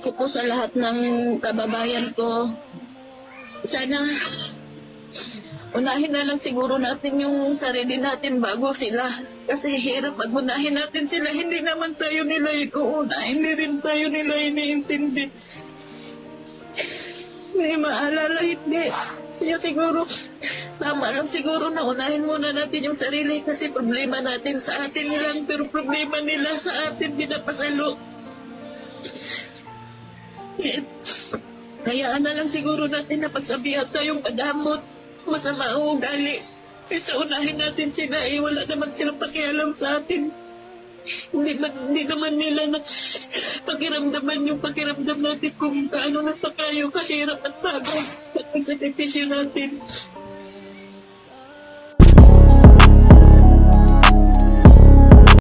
ko po sa lahat ng kababayan ko, sana unahin na lang siguro natin yung sarili natin bago sila. Kasi hirap pag unahin natin sila, hindi naman tayo nila inuuna, hindi rin tayo nila iniintindi. Hindi maalala, hindi. Kaya siguro, tama lang siguro na unahin muna natin yung sarili kasi problema natin sa atin lang, pero problema nila sa atin pinapasalo. Hayaan na lang siguro natin na pagsabihan tayong padamot, masama ang ugali. Kasi unahin natin sila, wala naman silang pakialam sa atin. Hindi naman nila na pakiramdaman yung pakiramdam natin kung paano na tayo kahirap at pagod at pagsakripisyo natin.